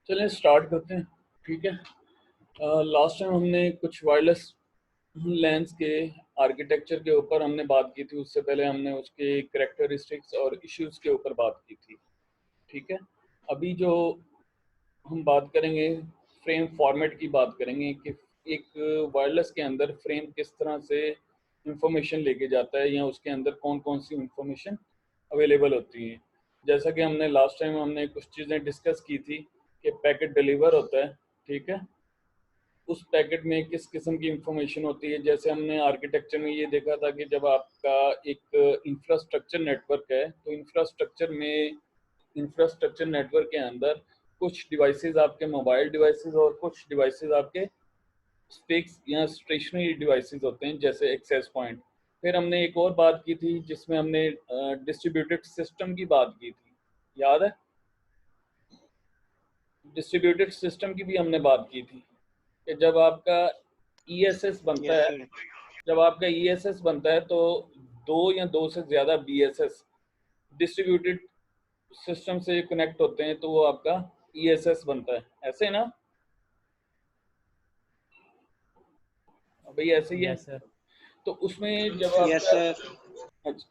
चलें स्टार्ट करते हैं। ठीक है, लास्ट टाइम हमने कुछ वायरलेस लैंस के आर्किटेक्चर के ऊपर हमने बात की थी। उससे पहले हमने उसके करेक्टरिस्टिक्स और इश्यूज के ऊपर बात की थी। ठीक है, अभी जो हम बात करेंगे फ्रेम फॉर्मेट की बात करेंगे कि एक वायरलेस के अंदर फ्रेम किस तरह से इंफॉर्मेशन लेके जाता है या उसके अंदर कौन कौन सी इंफॉर्मेशन अवेलेबल होती है। जैसा कि हमने लास्ट टाइम हमने कुछ चीज़ें डिस्कस की थी कि पैकेट डिलीवर होता है। ठीक है, उस पैकेट में किस किस्म की इंफॉर्मेशन होती है। जैसे हमने आर्किटेक्चर में ये देखा था कि जब आपका एक इंफ्रास्ट्रक्चर नेटवर्क है तो इंफ्रास्ट्रक्चर नेटवर्क के अंदर कुछ डिवाइसेस आपके मोबाइल डिवाइसेस और कुछ डिवाइसेस आपके फिक्स या स्टेशनरी डिवाइसेस होते हैं, जैसे एक्सेस पॉइंट। फिर हमने एक और बात की थी जिसमें हमने डिस्ट्रीब्यूटेड सिस्टम की बात की थी, याद है? डिस्ट्रीब्यूटेड सिस्टम की भी हमने बात की थी कि जब आपका ईएसएस बनता यस है, सर। जब आपका ईएसएस बनता है तो दो या दो से ज़्यादा बीएसएस डिस्ट्रीब्यूटेड सिस्टम से कनेक्ट होते हैं तो वो आपका ईएसएस बनता है, ऐसे ना भाई? ऐसे ही है। Yes sir. तो उसमें जब यस आपका, सर। अच्छा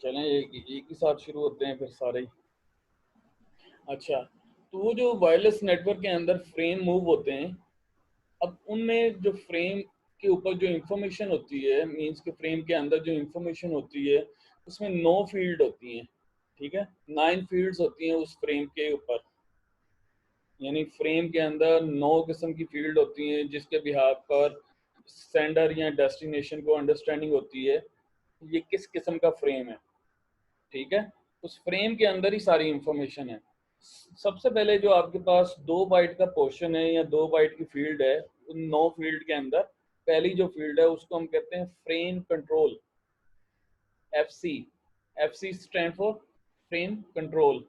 चलें एक ही साथ शुरू होते हैं फिर सारे ही। अच्छा, तो वो जो वायरलेस नेटवर्क के अंदर फ्रेम मूव होते हैं, अब उनमें जो फ्रेम के ऊपर जो इंफॉर्मेशन होती है, मींस के फ्रेम के अंदर जो इंफॉर्मेशन होती है उसमें 9 फील्ड होती हैं। ठीक है, 9 फील्ड्स होती हैं उस फ्रेम के ऊपर, यानी फ्रेम के अंदर 9 किस्म की फील्ड होती हैं जिसके बिहाफ पर सेंडर या डेस्टिनेशन को अंडरस्टैंडिंग होती है ये किस किस्म का फ्रेम है। ठीक है, उस फ्रेम के अंदर ही सारी इंफॉर्मेशन है। सबसे पहले जो आपके पास 2 बाइट का पोर्शन है या 2 बाइट की फील्ड है, उन 9 फील्ड के अंदर पहली जो फील्ड है उसको हम कहते हैं frame control, FC. FC stand for frame control.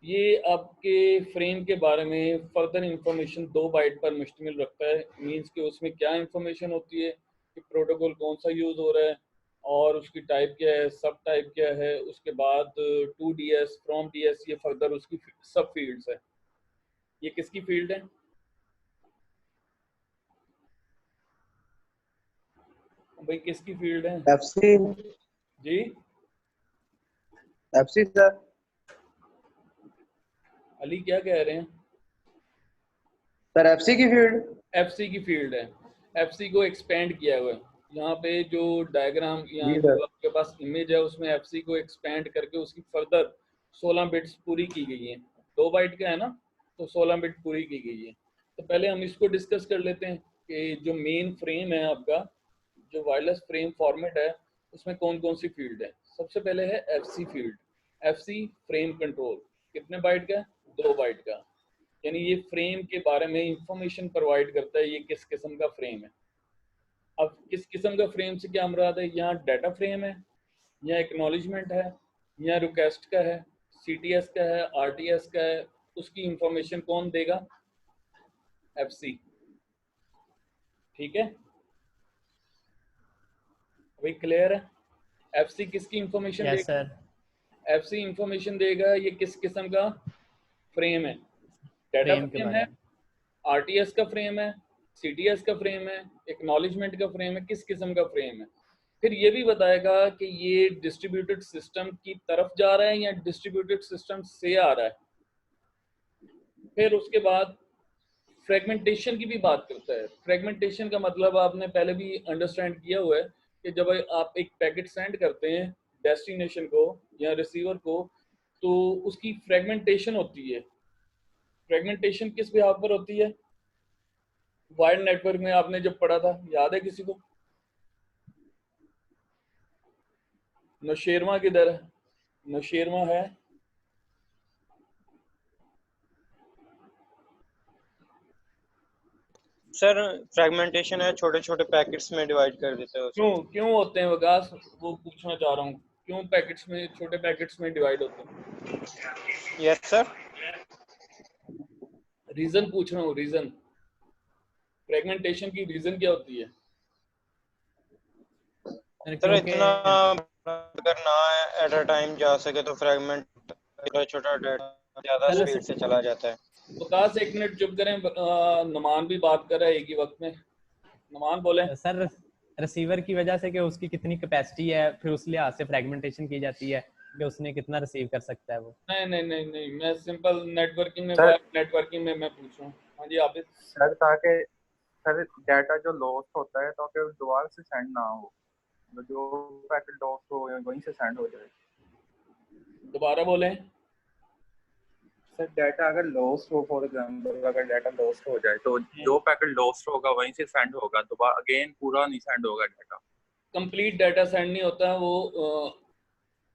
ये आपके फ्रेम के बारे में फर्दर इंफॉर्मेशन 2 बाइट पर मुश्तमिल रखता है। मींस कि उसमें क्या इंफॉर्मेशन होती है कि प्रोटोकॉल कौन सा यूज़ हो रहा है और उसकी टाइप क्या है, सब टाइप क्या है, उसके बाद two D S, from D S, ये फर्दर उसकी सब फील्ड्स है। ये किसकी फील्ड है भाई? किसकी फील्ड है एफसी। जी? FC sir. अली क्या कह रहे हैं? सर एफसी की फील्ड। एफसी की फील्ड है। एफसी को एक्सपेंड किया हुआ है। यहाँ पे जो डायग्राम, यहाँ जी जो सर। आपके पास इमेज है उसमें एफसी को एक्सपेंड करके उसकी फर्दर 16 बिट्स पूरी की गई हैं। 2 बाइट का है ना, तो 16 बिट पूरी की गई है। तो पहले हम इसको डिस्कस कर लेते हैं कि जो मेन फ्रेम है आपका, जो वायरलेस फ्रेम फॉर्मेट है, उसमें कौन कौन सी फील्ड है। सबसे पहले है FC field. FC frame control कितने बाइट का है? 2 बाइट का। यानी ये फ्रेम के बारे में इंफॉर्मेशन प्रोवाइड करता है ये किस किस्म का फ्रेम है। अब किस किस्म का फ्रेम से क्या मुराद है? यहाँ डाटा फ्रेम है या एक्नॉलेजमेंट है या रिक्वेस्ट का है, सीटीएस का है, आरटीएस का है, उसकी इंफॉर्मेशन कौन देगा? एफसी। ठीक है भाई, क्लियर है? एफसी किसकी इंफॉर्मेशन यस देगा? सर। एफसी इंफॉर्मेशन देगा ये किस किस्म का फ्रेम है। डाटा फ्रेम के फ्रेम बारे है, में। आरटीएस का फ्रेम है, सीटीएस का फ्रेम है, एक्नॉलेजमेंट का फ्रेम है, किस किस्म का फ्रेम है। फिर ये भी बताएगा कि ये डिस्ट्रीब्यूटेड सिस्टम की तरफ जा रहा है या डिस्ट्रीब्यूटेड सिस्टम से आ रहा है। फिर उसके बाद फ्रेगमेंटेशन की भी बात करता है। फ्रेगमेंटेशन का मतलब आपने पहले भी अंडरस्टैंड किया हुआ है कि जब आप एक पैकेट सेंड करते हैं डेस्टिनेशन को या रिसीवर को, तो उसकी फ्रेगमेंटेशन होती है। फ्रेगमेंटेशन किस बिहाफ पर होती है? वायर्ड नेटवर्क में आपने जब पढ़ा था, याद है किसी को? नौशेरवा किधर है? नौशेरवा है? सर फ्रेगमेंटेशन है, छोटे छोटे पैकेट्स में डिवाइड कर देते हैं क्यों उसको। क्यों होते हैं वकास? वो पूछना चाह रहा हूँ, क्यों पैकेट्स में, छोटे पैकेट्स में डिवाइड होते हैं? Yes sir. रीजन पूछ रहा हूँ, रीजन। फ्रेगमेंटेशन की रीजन क्या होती है? सर सर क्योंकि इतना अगर ना एट अ टाइम जा सके तो फ्रेगमेंट छोटा छोटा डाटा ज्यादा सर, स्पीड से चला जाता है। विकास एक मिनट चुप करें, नुमान भी बात कर रहा है एक ही वक्त में। नुमान बोले। सर रिसीवर की वजह से कि उसकी कितनी कैपेसिटी है, फिर उस लिहाज से फ्रेगमेंटेशन की जाती है कि उसने कितना रिसीव कर सकता है वो। नहीं नहीं नहीं नहीं, मैं सिंपल नेटवर्किंग में सर नेटवर्किंग में मैं पूछ रहा हूँ। हाँ जी आप। सर ताकि सर डाटा जो लॉस्ट होता है ताकि दोबारा से सेंड ना हो, मतलब जो पैकेट लॉस्ट हो वहीं से सेंड हो जाए। दोबारा बोलें। सर डाटा अगर लॉस्ट हो, फॉर एग्जांपल अगर डाटा लॉस्ट हो जाए तो जो पैकेट लॉस्ट होगा वहीं से सेंड होगा, दोबारा अगेन पूरा नहीं सेंड होगा डाटा। कंप्लीट डाटा सेंड नहीं होता, वो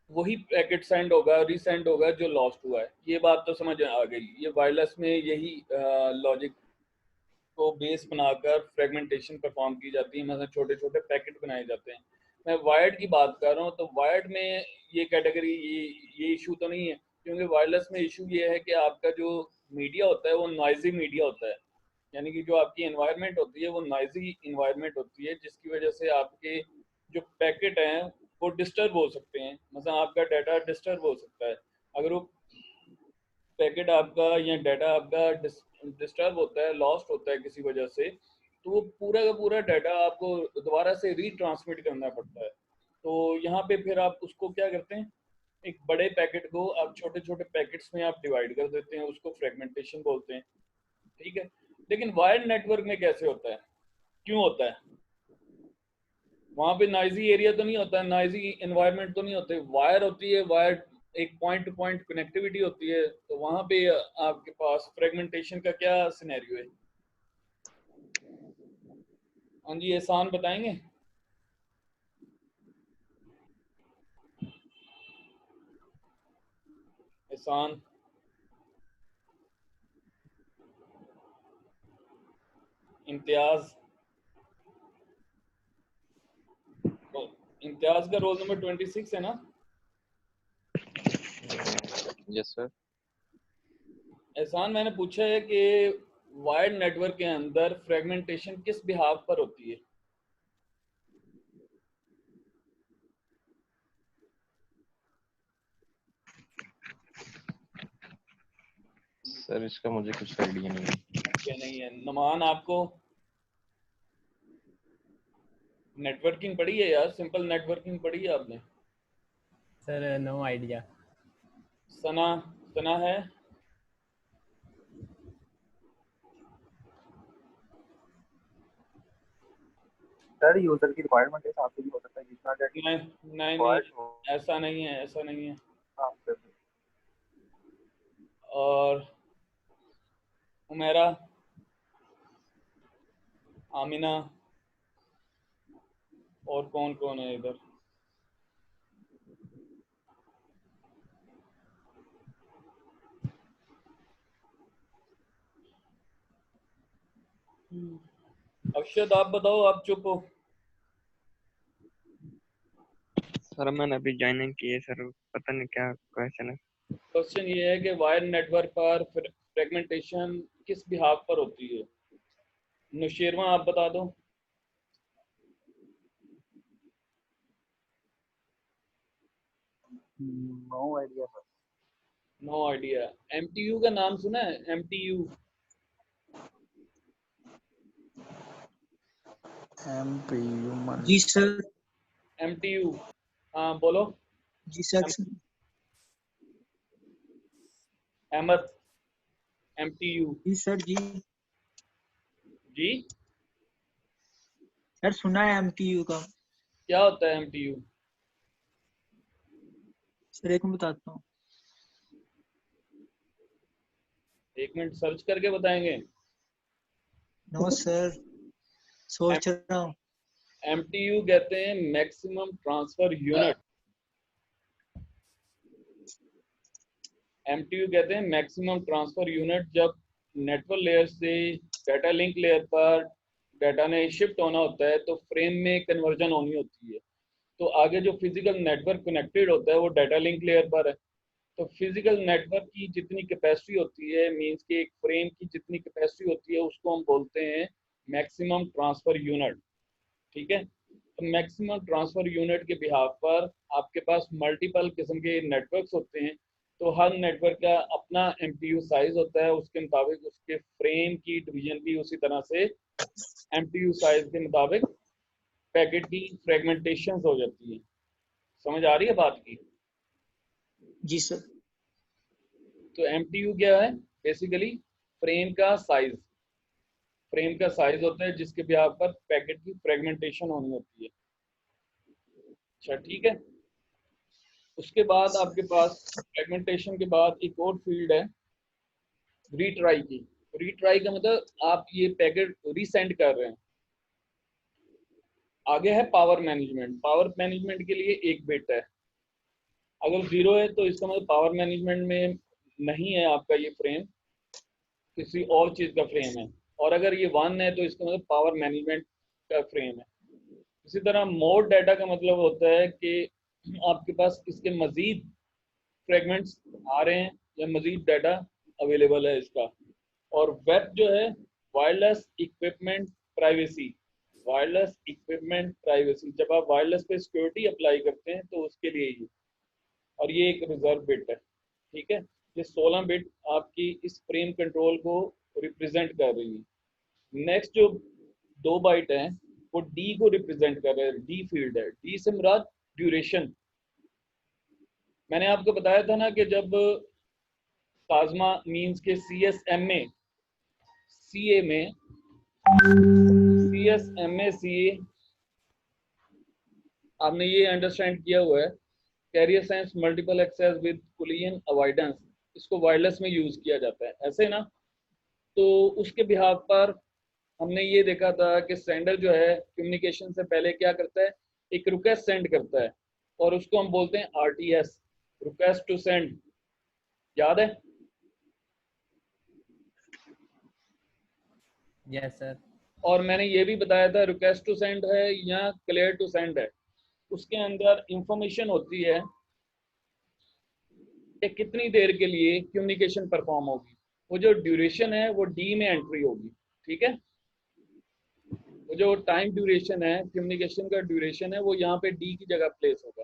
वही पैकेट सेंड होगा, रीसेंड होगा जो लॉस्ट हुआ है। ये बात तो समझ आ गई। ये वायरलेस में यही लॉजिक को बेस बनाकर फ्रेगमेंटेशन परफॉर्म की जाती है, मतलब छोटे छोटे पैकेट बनाए जाते हैं। मैं वायर्ड की बात कर रहा हूँ, तो वायर्ड में ये कैटेगरी, ये इशू तो नहीं है, क्योंकि वायरलेस में इशू ये है कि आपका जो मीडिया होता है वो नॉइजी मीडिया होता है, यानी कि जो आपकी एनवायरनमेंट होती है वो नॉइजी एनवायरनमेंट होती है, जिसकी वजह से आपके जो पैकेट हैं वो डिस्टर्ब हो सकते हैं, मतलब आपका डाटा डिस्टर्ब हो सकता है। अगर वो पैकेट आपका या डाटा आपका डिस्टर्ब होता है, लॉस्ट होता है किसी वजह से, तो वो पूरा का पूरा डाटा आपको दोबारा से रीट्रांसमिट करना पड़ता है। तो यहाँ पे फिर आप उसको क्या करते हैं, एक बड़े पैकेट को आप छोटे छोटे पैकेट्स में आप डिवाइड कर देते हैं, उसको फ्रेगमेंटेशन बोलते हैं, ठीक है। लेकिन वायर्ड नेटवर्क में कैसे होता है, क्यों होता है? वहाँ पे नॉइजी एरिया तो नहीं होता है, नॉइजी एनवायरनमेंट तो नहीं होते, वायर होती है, वायर एक पॉइंट टू पॉइंट कनेक्टिविटी होती है, तो वहाँ पे आपके पास फ्रेगमेंटेशन का क्या सिनेरियो है? हाँ जी, एहसान बताएंगे। एहसान, इम्तियाज, तो इम्तियाज का रोल नंबर 26 है ना? Yes sir. एहसान, मैंने पूछा है कि वायर्ड नेटवर्क के अंदर फ्रेगमेंटेशन किस बिहाफ पर होती है? सर इसका मुझे कुछ आइडिया नहीं है। क्या नहीं है? नुमान, आपको नेटवर्किंग पढ़ी है यार, सिंपल नेटवर्किंग पढ़ी है आपने? Sir no idea. Sana, Sana है? सर यूजर की रिक्वायरमेंट के हिसाब से भी हो सकता है, जितना डाटा नहीं नहीं नहीं, रिक्वायर्ड हो। ऐसा नहीं है, ऐसा नहीं है। हाँ सर। और उमेरा, आमिना, और कौन कौन है इधर? अक्षत, आप बताओ, आप चुप हो। सर मैंने अभी ज्वाइनिंग की है सर, पता नहीं क्या क्वेश्चन है। क्वेश्चन ये है कि वायर नेटवर्क पर फ्रेगमेंटेशन किस बिहाफ पर होती है? नुशेरवा, आप बता दो। No idea sir. No idea. MTU का नाम सुना है? एमटीयू, जी सर। एमटीयू, हाँ बोलो। जी सर। अहमद, एमटीयू। जी सर। जी जी, सर सुना है एमटीयू का। क्या होता है एमटीयू? सर एक मिनट बताता हूँ। एक मिनट सर्च करके बताएंगे। नो सर, सोच रहा हूँ। एमटीयू कहते हैं मैक्सिमम ट्रांसफर यूनिट। एमटीयू कहते हैं मैक्सिमम ट्रांसफर यूनिट। जब नेटवर्क लेयर से डाटा लिंक लेयर पर डाटा ने शिफ्ट होना होता है तो फ्रेम में कन्वर्जन होनी होती है। तो आगे जो फिजिकल नेटवर्क कनेक्टेड होता है वो डाटा लिंक लेयर पर है। तो फिजिकल नेटवर्क की जितनी कैपेसिटी होती है, मींस के एक फ्रेम की जितनी कैपेसिटी होती है, उसको हम बोलते हैं मैक्सिमम ट्रांसफर यूनिट, ठीक है। तो मैक्सिमम ट्रांसफर यूनिट के बिहाफ पर आपके पास मल्टीपल किस्म के नेटवर्क्स होते हैं। तो हर नेटवर्क का अपना एमपीयू साइज होता है, उसके मुताबिक उसके फ्रेम की डिवीजन भी उसी तरह से एमपीयू साइज के मुताबिक पैकेट की फ्रेगमेंटेशन हो जाती है। समझ आ रही है बात की? जी सर। तो एमटीयू क्या है? बेसिकली फ्रेम का साइज, फ्रेम का साइज होता है जिसके बिहार पर पैकेट की फ्रेगमेंटेशन होनी होती है। अच्छा ठीक है। उसके बाद आपके पास फ्रेगमेंटेशन के बाद एक और फील्ड है रीट्राई की। रीट्राई का मतलब आप ये पैकेट रीसेंड कर रहे हैं। आगे है पावर मैनेजमेंट। पावर मैनेजमेंट के लिए एक बिट है, अगर 0 है तो इसका मतलब पावर मैनेजमेंट में नहीं है आपका ये फ्रेम, किसी और चीज का फ्रेम है। और अगर ये 1 है तो इसका मतलब पावर मैनेजमेंट का फ्रेम है। इसी तरह मोर डाटा का मतलब होता है कि आपके पास इसके मजीद फ्रेगमेंट्स आ रहे हैं या मजीद डाटा अवेलेबल है इसका। और वेब जो है wireless equipment privacy, wireless equipment privacy, जब आप वायरलेस पे सिक्योरिटी अप्लाई करते हैं तो उसके लिए ही, और ये एक रिजर्व बिट है। ठीक है, ये 16 बिट आपकी इस फ्रेम कंट्रोल को रिप्रेजेंट कर रही है। नेक्स्ट जो 2 बाइट है वो डी को रिप्रेजेंट कर रहे हैं। डी फील्ड है। डी से मुराद ड्यूरेशन। मैंने आपको बताया था ना कि जब प्लाज्मा मींस के CSMA CA में CSMA CA आपने ये अंडरस्टैंड किया हुआ है, carrier science multiple access with collision avoidance, इसको वायरलेस में यूज किया जाता है, ऐसे ना। तो उसके बिहाफ पर हमने ये देखा था कि सेंडर जो है कम्युनिकेशन से पहले क्या करता है, एक रिक्वेस्ट सेंड करता है और उसको हम बोलते हैं RTS, रिक्वेस्ट टू सेंड। याद है? Yes sir. और मैंने ये भी बताया था रिक्वेस्ट टू सेंड है या क्लियर टू सेंड है, उसके अंदर इंफॉर्मेशन होती है कि कितनी देर के लिए कम्युनिकेशन परफॉर्म होगी। वो जो ड्यूरेशन है वो डी में एंट्री होगी। ठीक है, वो जो टाइम ड्यूरेशन है, कम्युनिकेशन का ड्यूरेशन है, वो यहाँ पे डी की जगह प्लेस होगा।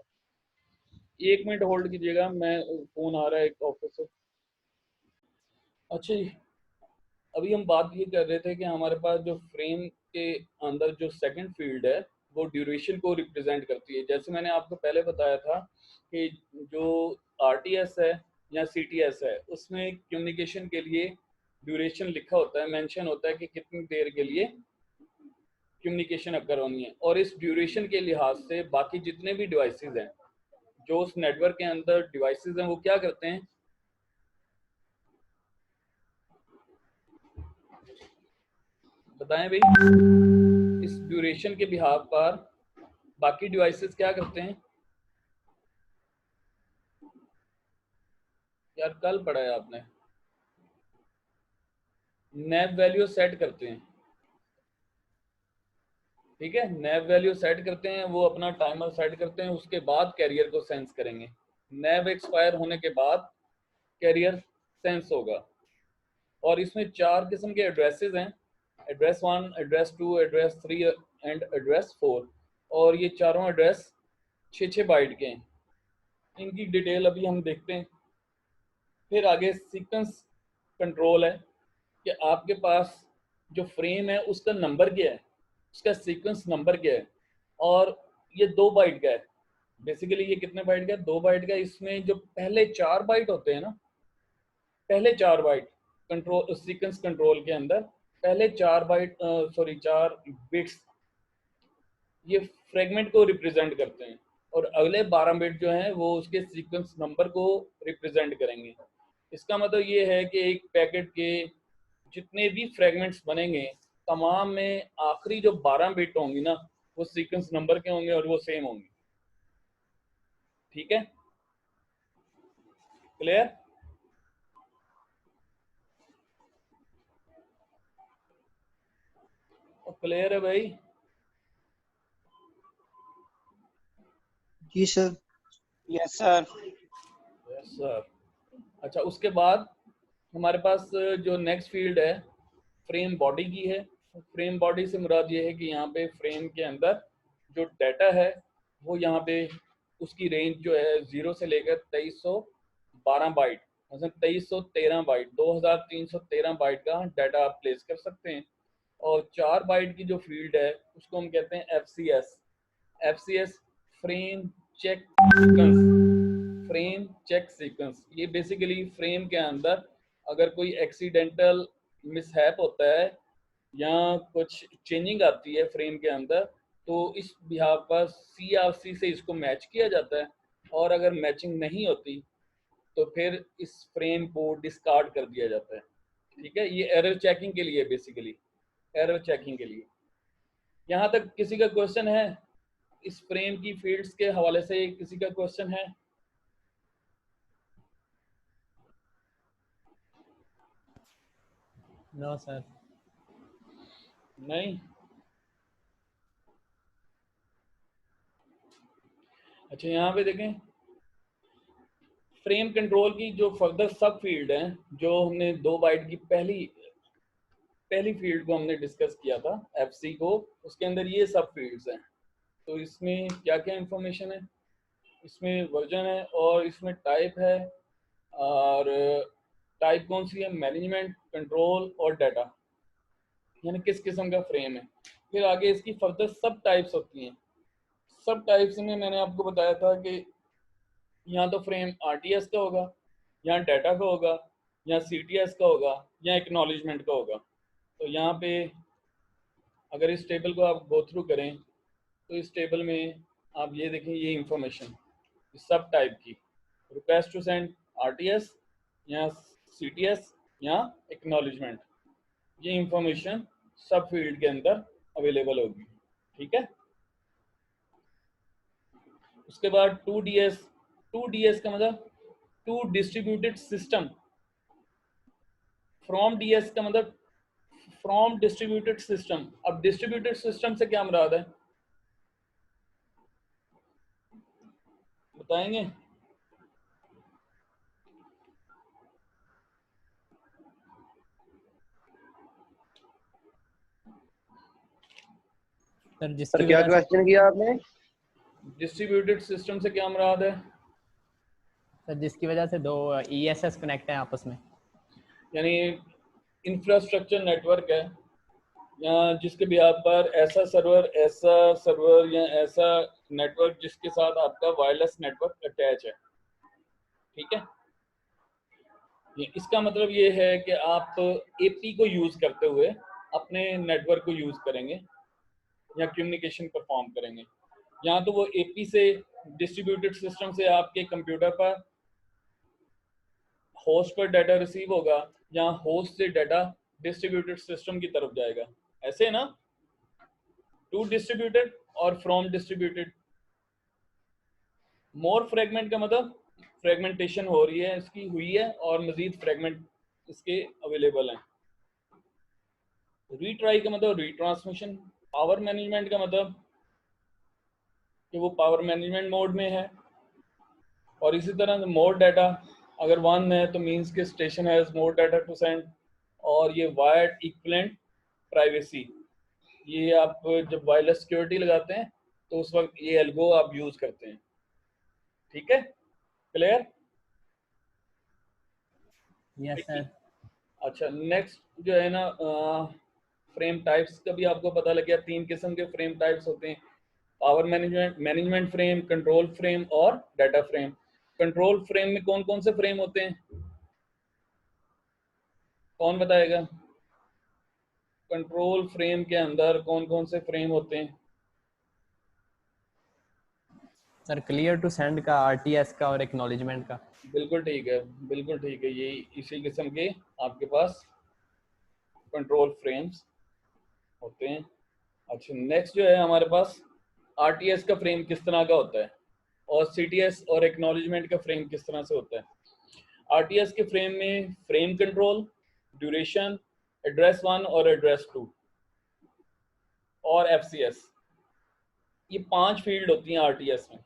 1 मिनट होल्ड कीजिएगा, मैं फोन आ रहा है एक ऑफिस से। अच्छा जी, अभी हम बात ये कर रहे थे कि हमारे पास जो फ्रेम के अंदर जो सेकंड फील्ड है वो ड्यूरेशन को रिप्रेजेंट करती है। जैसे मैंने आपको पहले बताया था कि जो RTS है या CTS है उसमें कम्युनिकेशन के लिए ड्यूरेशन लिखा होता है, मेंशन होता है कि कितनी देर के लिए कम्युनिकेशन अकर होनी है। और इस ड्यूरेशन के लिहाज से बाकी जितने भी डिवाइसेस हैं जो उस नेटवर्क के अंदर डिवाइसेस हैं वो क्या करते हैं, बताएं भाई। इस ड्यूरेशन के बिहाफ पर बाकी डिवाइसेस क्या करते हैं? यार कल पढ़ा है आपने, नैप वैल्यू सेट करते हैं। ठीक है, नैप वैल्यू सेट करते हैं, वो अपना टाइमर सेट करते हैं, उसके बाद कैरियर को सेंस करेंगे। नैप एक्सपायर होने के बाद कैरियर सेंस होगा। और इसमें 4 किस्म के एड्रेसेस हैं, address 1, address 2, address 3 and address 4। और ये चारों एड्रेस 6-6 बाइट के हैं। इनकी डिटेल अभी हम देखते हैं। फिर आगे सीक्वेंस कंट्रोल है कि आपके पास जो फ्रेम है उसका नंबर क्या है, उसका सीक्वेंस नंबर क्या है। और ये 2 बाइट का है। बेसिकली ये कितने बाइट का है? 2 बाइट का। इसमें जो पहले 4 बाइट होते हैं ना, पहले 4 बाइट कंट्रोल सीक्वेंस कंट्रोल के अंदर पहले 4 बाइट 4 बिट्स ये फ्रेगमेंट को रिप्रेजेंट करते हैं और अगले 12 बिट जो हैं वो उसके सीक्वेंस नंबर को रिप्रेजेंट करेंगे। इसका मतलब ये है कि एक पैकेट के जितने भी फ्रेगमेंट्स बनेंगे तमाम में आखिरी जो 12 बिट होंगी ना वो सीक्वेंस नंबर के होंगे और वो सेम होंगे। ठीक है, क्लियर? क्लियर है भाई? जी sir. Yes sir. Yes sir. अच्छा, उसके बाद हमारे पास जो नेक्स्ट फील्ड है फ्रेम बॉडी की है। फ्रेम बॉडी से मुराद ये है कि यहाँ पे फ्रेम के अंदर जो डाटा है वो यहाँ पे उसकी रेंज जो है 0 से लेकर 12 बाइट, मतलब 2313 बाइट, 2313 बाइट का डाटा आप प्लेस कर सकते हैं। और 4 बाइट की जो फील्ड है उसको हम कहते हैं FCS. FCS frame check sequence, frame check sequence. ये बेसिकली फ्रेम के अंदर अगर कोई एक्सीडेंटल मिसहैप होता है या कुछ चेंजिंग आती है फ्रेम के अंदर, तो इस बिहाफ पर सीआरसी से इसको मैच किया जाता है, और अगर मैचिंग नहीं होती तो फिर इस फ्रेम को डिस्कार्ड कर दिया जाता है। ठीक है, ये एरर चेकिंग के लिए, बेसिकली एरर चेकिंग के लिए। यहाँ तक किसी का क्वेश्चन है? इस फ्रेम की फील्ड्स के हवाले से किसी का क्वेश्चन है? No sir. नहीं? अच्छा, यहाँ पे देखें, फ्रेम कंट्रोल की जो फर्दर सब फील्ड हैं, जो हमने 2 बाइट की पहली फील्ड को हमने डिस्कस किया था, एफसी को, उसके अंदर ये सब फील्ड्स हैं। तो इसमें क्या क्या इंफॉर्मेशन है? इसमें वर्जन है और इसमें टाइप है, और टाइप कौन सी है? मैनेजमेंट, कंट्रोल और डाटा, यानी किस किस्म का फ्रेम है। फिर आगे इसकी फर्दर सब टाइप्स होती हैं। सब टाइप्स में मैंने आपको बताया था कि यहाँ तो फ्रेम आरटीएस का होगा, यहाँ डाटा का होगा, यहाँ सीटीएस का होगा, या एक्नॉलेजमेंट का होगा। तो यहाँ पे अगर इस टेबल को आप गो थ्रू करें तो इस टेबल में आप ये देखें, ये इंफॉर्मेशन सब टाइप की, रिक्वेस्ट टू सेंड आरटीएस या सीटीएस या एक्नॉलेजमेंट, ये इंफॉर्मेशन सब फील्ड के अंदर अवेलेबल होगी। ठीक है, उसके बाद 2DS। 2DS का मतलब two distributed system. From DS का मतलब फ्रॉम डिस्ट्रीब्यूटेड सिस्टम। अब डिस्ट्रीब्यूटेड सिस्टम से क्या मुराद है, बताएंगे? सर सर जिसकी क्या वजह से क्वेश्चन किया आपने? डिस्ट्रीब्यूटेड सिस्टम से क्या मुराद है? सर जिसकी वजह से दो ईएसएस कनेक्ट हैं आपस में। यानी इंफ्रास्ट्रक्चर नेटवर्क है, या जिसके बिहार पर ऐसा सर्वर या ऐसा नेटवर्क जिसके साथ आपका वायरलेस नेटवर्क अटैच है। ठीक है, इसका मतलब ये है कि आप एपी को यूज करते हुए अपने नेटवर्क को यूज करेंगे या कम्युनिकेशन परफॉर्म करेंगे। या तो वो एपी से डिस्ट्रीब्यूटेड सिस्टम से आपके कंप्यूटर पर होस्ट पर डाटा रिसीव होगा, या होस्ट से डाटा डिस्ट्रीब्यूटेड सिस्टम की तरफ जाएगा। ऐसे ना, टू डिस्ट्रीब्यूटेड और फ्रॉम डिस्ट्रीब्यूटेड। मोर फ्रेगमेंट का मतलब फ्रेगमेंटेशन हो रही है, इसकी हुई है, और मजीद फ्रेगमेंट इसके अवेलेबल हैं। रीट्राई का मतलब रीट्रांसमिशन। पावर मैनेजमेंट का मतलब कि वो पावर मैनेजमेंट मोड में है। और इसी तरह मोर डाटा अगर 1 है तो मींस के station has more data to send. और ये वायर्ड इक्विवेलेंट प्राइवेसी, ये आप जब वायरलेस सिक्योरिटी लगाते हैं तो उस वक्त ये एल्गो आप यूज करते हैं। ठीक है, क्लियर? Yes sir. अच्छा, नेक्स्ट जो है ना, फ्रेम टाइप्स का भी आपको पता लग गया। 3 किस्म के फ्रेम टाइप्स होते हैं, power management frame, control frame और डाटा फ्रेम। कंट्रोल फ्रेम में कौन कौन से फ्रेम होते हैं, कौन बताएगा? कंट्रोल फ्रेम के अंदर कौन कौन से फ्रेम होते हैं? सर क्लियर टू सेंड का, आरटीएस का और एक्नॉलेजमेंट का। बिल्कुल ठीक है, बिल्कुल ठीक है, ये इसी किस्म के आपके पास कंट्रोल फ्रेम्स होते हैं। अच्छा, नेक्स्ट जो है हमारे पास आरटीएस का फ्रेम किस तरह का होता है, और सीटीएस और एक्नॉलेजमेंट का फ्रेम किस तरह से होता है। आरटीएस के फ्रेम में फ्रेम कंट्रोल, ड्यूरेशन, एड्रेस 1 और एड्रेस 2 और एफसीएस, ये 5 फील्ड होती हैं आरटीएस में।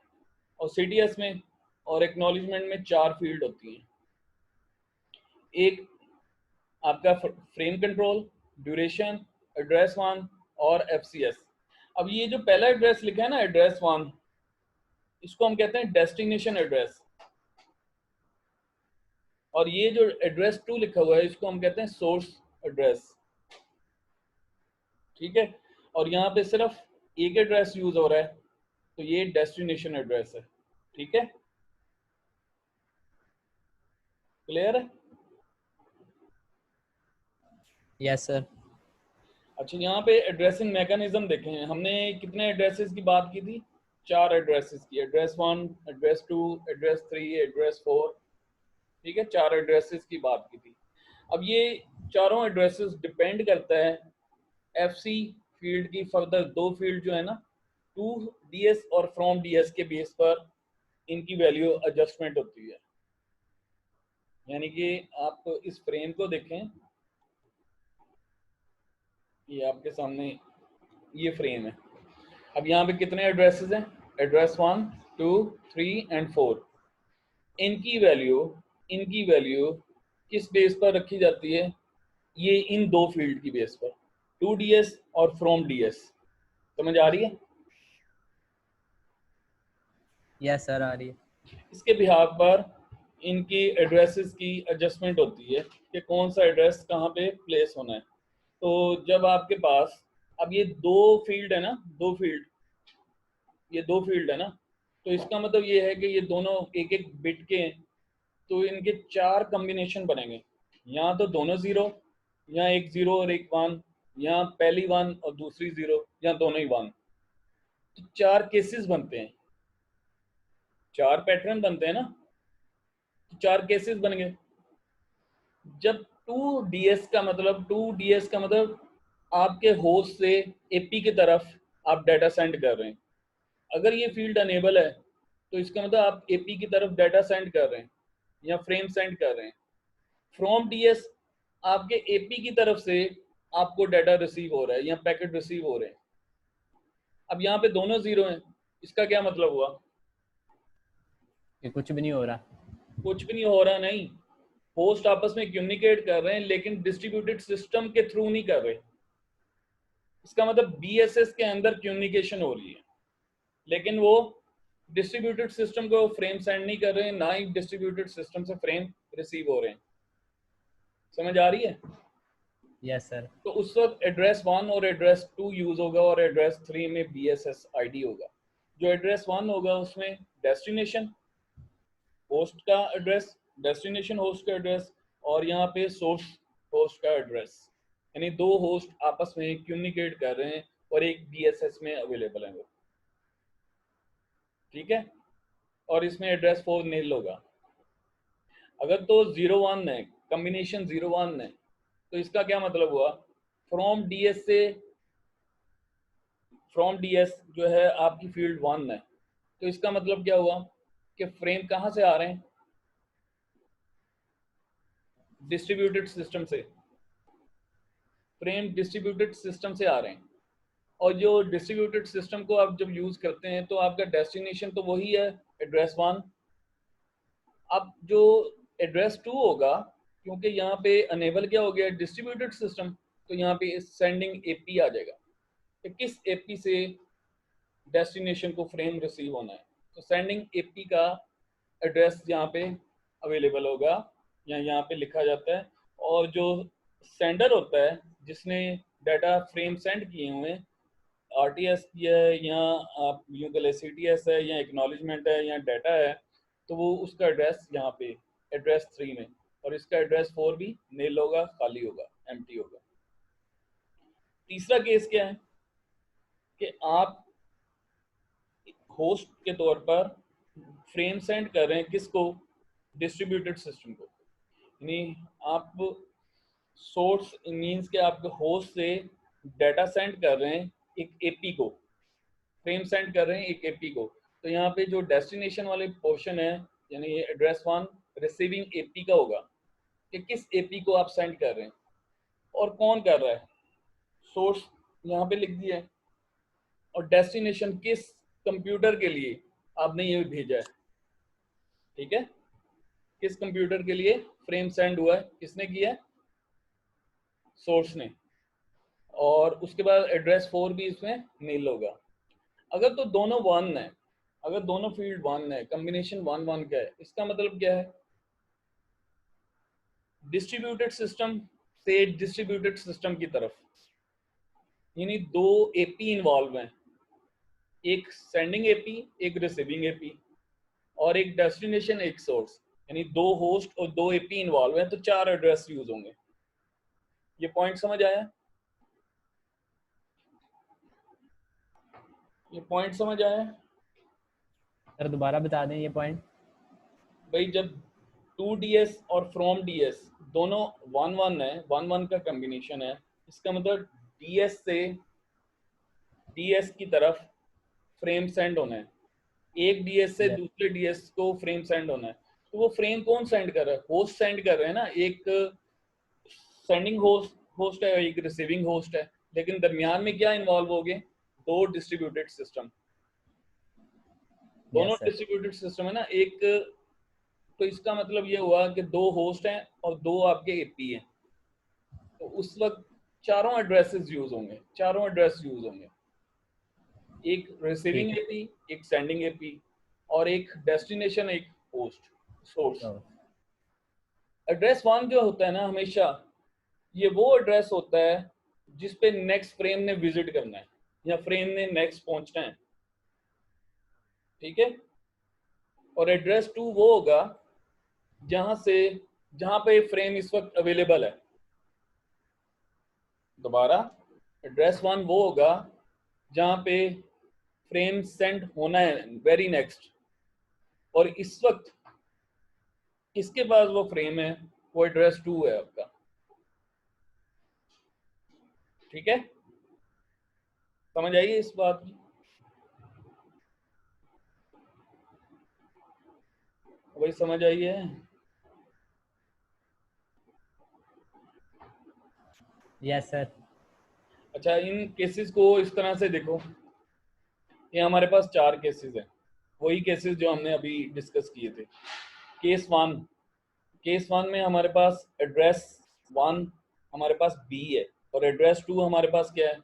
और सीटीएस में और एक्नॉलेजमेंट में 4 फील्ड होती हैं। एक आपका फ्रेम कंट्रोल, ड्यूरेशन, एड्रेस 1 और एफसीएस। अब ये जो पहला एड्रेस लिखा है ना, एड्रेस 1, इसको हम कहते हैं डेस्टिनेशन एड्रेस। और ये जो एड्रेस 2 लिखा हुआ है इसको हम कहते हैं सोर्स एड्रेस, ठीक है। और यहाँ पे सिर्फ एक एड्रेस यूज हो रहा है, तो ये डेस्टिनेशन एड्रेस है, ठीक है, क्लियर है? Yes sir. अच्छा, यहाँ पे एड्रेसिंग मैकेनिज्म देखें, हमने कितने एड्रेसेस की बात की थी? 4 एड्रेसेस की, एड्रेस 1, एड्रेस 2, एड्रेस 3, एड्रेस 4, ठीक है, 4 एड्रेसेस की बात की थी। अब ये चारों एड्रेसेस डिपेंड करता है एफसी फील्ड की फर्दर 2 फील्ड जो है ना, टू डीएस और फ्रॉम डीएस के बेस पर इनकी वैल्यू एडजस्टमेंट होती है। यानी कि आप इस फ्रेम को देखें, ये आपके सामने ये फ्रेम है। अब यहाँ पे कितने एड्रेसेस हैं? Address 1, 2, 3 and 4। इनकी वैल्यू किस बेस पर रखी जाती है? ये इन 2 फील्ड की बेस पर, टू डीएस और फ्रॉम डीएस। समझ आ रही है? यस सर, आ रही है। इसके बिहाफ पर इनकी एड्रेसेस की एडजस्टमेंट होती है कि कौन सा एड्रेस कहाँ पे प्लेस होना है। तो जब आपके पास अब ये 2 फील्ड है ना, 2 फील्ड, ये 2 फील्ड है ना, तो इसका मतलब ये है कि ये दोनों एक एक बिट के हैं, तो इनके 4 कॉम्बिनेशन बनेंगे। यहाँ तो दोनों 0, यहाँ एक 0 और एक 1, यहाँ पहली 1 और दूसरी 0, यहाँ दोनों ही 1। तो 4 केसेस बनते हैं, 4 पैटर्न बनते हैं ना, तो 4 केसेस बन गए। जब 2ds का मतलब आपके होस्ट से एपी की तरफ आप डाटा सेंड कर रहे हैं। अगर ये फील्ड अनेबल है तो इसका मतलब आप एपी की तरफ डाटा सेंड कर रहे हैं या फ्रेम सेंड कर रहे हैं। फ्रॉम डीएस आपके एपी की तरफ से आपको डाटा रिसीव हो रहा है या पैकेट रिसीव हो रहे हैं। अब यहाँ पे दोनों 0 हैं, इसका क्या मतलब हुआ? कि कुछ भी नहीं हो रहा। कुछ भी नहीं हो रहा नहीं, होस्ट आपस में कम्युनिकेट कर रहे हैं लेकिन डिस्ट्रीब्यूटेड सिस्टम के थ्रू नहीं कर रहे। इसका मतलब बीएसएस के अंदर कम्युनिकेशन हो रही है, लेकिन वो डिस्ट्रीब्यूटेड सिस्टम को फ्रेम सेंड नहीं कर रहे हैं, ना ही डिस्ट्रीब्यूटेड सिस्टम से फ्रेम रिसीव हो रहे हैं। समझ आ रही है? Yes sir. तो उस वक्त एड्रेस 1 और एड्रेस 2 यूज होगा और एड्रेस 3 में बीएसएस आईडी होगा। जो एड्रेस 1 होगा उसमें डेस्टिनेशन होस्ट का एड्रेस, डेस्टिनेशन होस्ट का एड्रेस, और यहाँ पे सोर्स होस्ट का एड्रेस, यानी 2 होस्ट आपस में कम्युनिकेट कर रहे हैं और एक बीएसएस में अवेलेबल है वो, ठीक है। और इसमें एड्रेस 4 नील होगा। अगर तो 0-1 है, कॉम्बिनेशन 0-1 है, तो इसका क्या मतलब हुआ? फ्रॉम डीएस जो है आपकी फील्ड 1 है, तो इसका मतलब क्या हुआ कि फ्रेम कहाँ से आ रहे हैं? डिस्ट्रीब्यूटेड सिस्टम से। फ्रेम डिस्ट्रीब्यूटेड सिस्टम से आ रहे हैं, और जो डिस्ट्रीब्यूटेड सिस्टम को आप जब यूज करते हैं तो आपका डेस्टिनेशन तो वही है, एड्रेस 1। अब जो एड्रेस 2 होगा, क्योंकि यहाँ पे अनेबल क्या हो गया, डिस्ट्रीब्यूटेड सिस्टम, तो यहाँ पे सेंडिंग एपी आ जाएगा कि किस एपी से डेस्टिनेशन को फ्रेम रिसीव होना है। तो सेंडिंग एपी का एड्रेस यहाँ पे अवेलेबल होगा या यहाँ पे लिखा जाता है, और जो सेंडर होता है जिसने डाटा फ्रेम सेंड किए हुए हैं, आरटीएस किया है या आप यूँ कह लें सीटीएस है या एक्नॉलेजमेंट है या डाटा है, तो वो उसका एड्रेस यहाँ पे एड्रेस 3 में, और इसका एड्रेस 4 भी नील होगा, खाली होगा, एम्प्टी होगा। तीसरा केस क्या है कि आप होस्ट के तौर पर फ्रेम सेंड कर रहे हैं किसको? डिस्ट्रीब्यूटेड सिस्टम को। यानी आप सोर्स मींस के आपके होस्ट से डाटा सेंड कर रहे हैं एक एपी को, फ्रेम सेंड कर रहे हैं एक एपी को। तो यहाँ पे जो डेस्टिनेशन वाले पोर्शन है, यानी ये एड्रेस 1 रिसीविंग एपी का होगा कि किस एपी को आप सेंड कर रहे हैं और कौन कर रहा है। सोर्स यहाँ पे लिख दिया है, और डेस्टिनेशन किस कंप्यूटर के लिए आपने ये भेजा है, ठीक है, किस कंप्यूटर के लिए फ्रेम सेंड हुआ है, किसने किया है? सोर्स ने। और उसके बाद एड्रेस 4 भी इसमें नील होगा। अगर तो दोनों 1 है, अगर दोनों फील्ड 1 है, कॉम्बिनेशन 1-1 का है, इसका मतलब क्या है डिस्ट्रीब्यूटेड सिस्टम से डिस्ट्रीब्यूटेड सिस्टम की तरफ, यानी दो एपी इन्वॉल्व हैं, एक सेंडिंग एपी, एक रिसीविंग एपी, और एक डेस्टिनेशन, एक सोर्स, यानी दो होस्ट और दो एपी इन्वॉल्व हैं, तो 4 एड्रेस यूज होंगे। ये पॉइंट समझ आया? ये पॉइंट समझ आया? सर दोबारा बता दें ये पॉइंट। भाई जब टू डीएस और फ्रॉम डीएस दोनों 1-1 है, 1-1 का कॉम्बिनेशन है, इसका मतलब डीएस से डीएस की तरफ फ्रेम सेंड होना है, एक डीएस से दूसरे डीएस को फ्रेम सेंड होना है। तो वो फ्रेम कौन सेंड कर रहा है? होस्ट सेंड कर रहे हैं ना, एक सेंडिंग होस्ट है, एक रिसीविंग होस्ट है, लेकिन दरमियान में क्या इन्वॉल्व हो गए? दो डिस्ट्रीब्यूटेड सिस्टम, दोनों डिस्ट्रीब्यूटेड सिस्टम है ना एक। तो इसका मतलब ये हुआ कि दो होस्ट हैं और दो आपके एपी हैं, तो उस वक्त चारों एड्रेसेस यूज होंगे, चारों एड्रेस यूज होंगे, एक रिसीविंग एपी, एक सेंडिंग एपी, और एक डेस्टिनेशन, एक होस्ट सोर्स। एड्रेस 1 जो होता है ना, हमेशा ये वो एड्रेस होता है जिस पे नेक्स्ट फ्रेम ने विजिट करना है या फ्रेम ने नेक्स्ट पहुंचना है, ठीक है। और एड्रेस 2 वो होगा जहां पे फ्रेम इस वक्त अवेलेबल है। दोबारा, एड्रेस 1 वो होगा जहां पे फ्रेम सेंड होना है वेरी नेक्स्ट, और इस वक्त किसके पास वो फ्रेम है, वो एड्रेस 2 है आपका, ठीक है। समझ आइए इस बात की? वही समझ आई है? Yes sir. अच्छा, इन केसेस को इस तरह से देखो, ये हमारे पास 4 केसेस हैं, वही केसेस जो हमने अभी डिस्कस किए थे। केस 1 में हमारे पास एड्रेस 1 हमारे पास बी है, और एड्रेस 2 हमारे पास क्या है?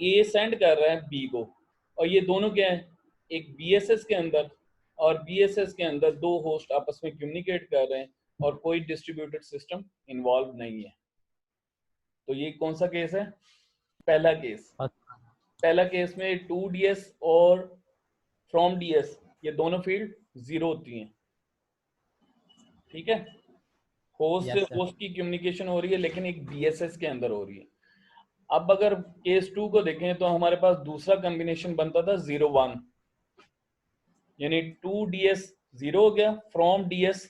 ए सेंड कर रहा है बी को, और ये दोनों क्या है? एक बीएसएस के अंदर, और बीएसएस के अंदर दो होस्ट आपस में कम्युनिकेट कर रहे हैं, और कोई डिस्ट्रीब्यूटेड सिस्टम इन्वॉल्व नहीं है। तो ये कौन सा केस है? पहला केस। पहला केस में 2ds और फ्रॉम ds ये दोनों फील्ड 0 होती हैं, ठीक है। होस्ट से होस्ट की कम्युनिकेशन हो रही है, लेकिन एक बीएसएस के अंदर हो रही है। अब अगर केस 2 को देखें तो हमारे पास दूसरा कॉम्बिनेशन बनता था 0-1, यानी 2ds 0 हो गया, फ्रॉम ds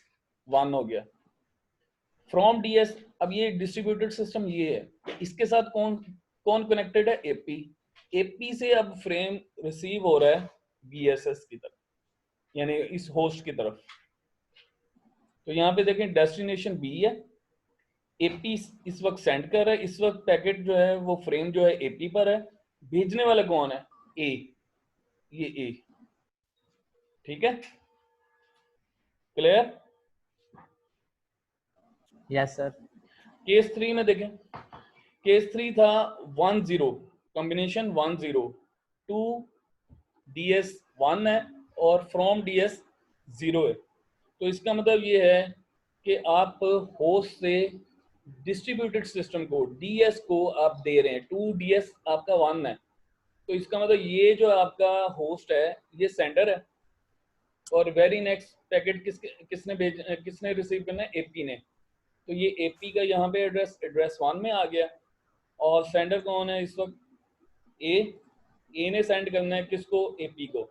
1 हो गया। फ्रॉम ds, अब ये डिस्ट्रीब्यूटेड सिस्टम ये है, इसके साथ कौन कनेक्टेड है? एपी से अब फ्रेम रिसीव हो रहा है बीएसएस की तरफ, यानी इस होस्ट की तरफ। तो यहाँ पे देखें डेस्टिनेशन बी है, एपी इस वक्त सेंड कर रहा है, इस वक्त पैकेट जो है वो फ्रेम जो है एपी पर है, भेजने वाला कौन है? ये ए, ठीक है, क्लियर? Yes sir. केस 3 में देखें, केस 3 था 1-0 कॉम्बिनेशन, 1-0, 2ds 1 है और फ्रॉम ds 0 है। तो इसका मतलब ये है कि आप होस्ट से डिस्ट्रीब्यूटेड सिस्टम को, ds को आप दे रहे हैं, 2ds आपका 1 है, तो इसका मतलब ये जो आपका होस्ट है ये सेंडर है, और वेरी नेक्स्ट पैकेट किसने रिसीव करना है? एपी ने। तो ये एपी का यहाँ पे एड्रेस 1 में आ गया, और सेंडर कौन है इस वक्त? ए ने सेंड करना है किसको? एपी को।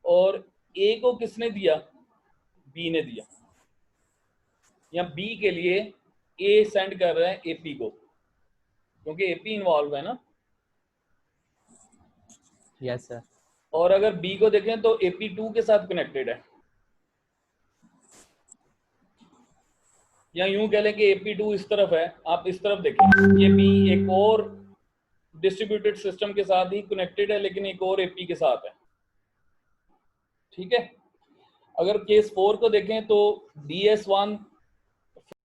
और ए को किसने दिया? बी ने दिया। या बी के लिए ए सेंड कर रहा है एपी को, क्योंकि एपी इन्वॉल्व है ना। Yes sir. और अगर बी को देखें तो एपी 2 के साथ कनेक्टेड है, या यूं कह लें कि AP2 इस तरफ है, आप इस तरफ देखें, ये बी एक और डिस्ट्रीब्यूटेड सिस्टम के साथ ही कनेक्टेड है, लेकिन एक और AP के साथ है, ठीक है। अगर केस 4 को देखें तो DS1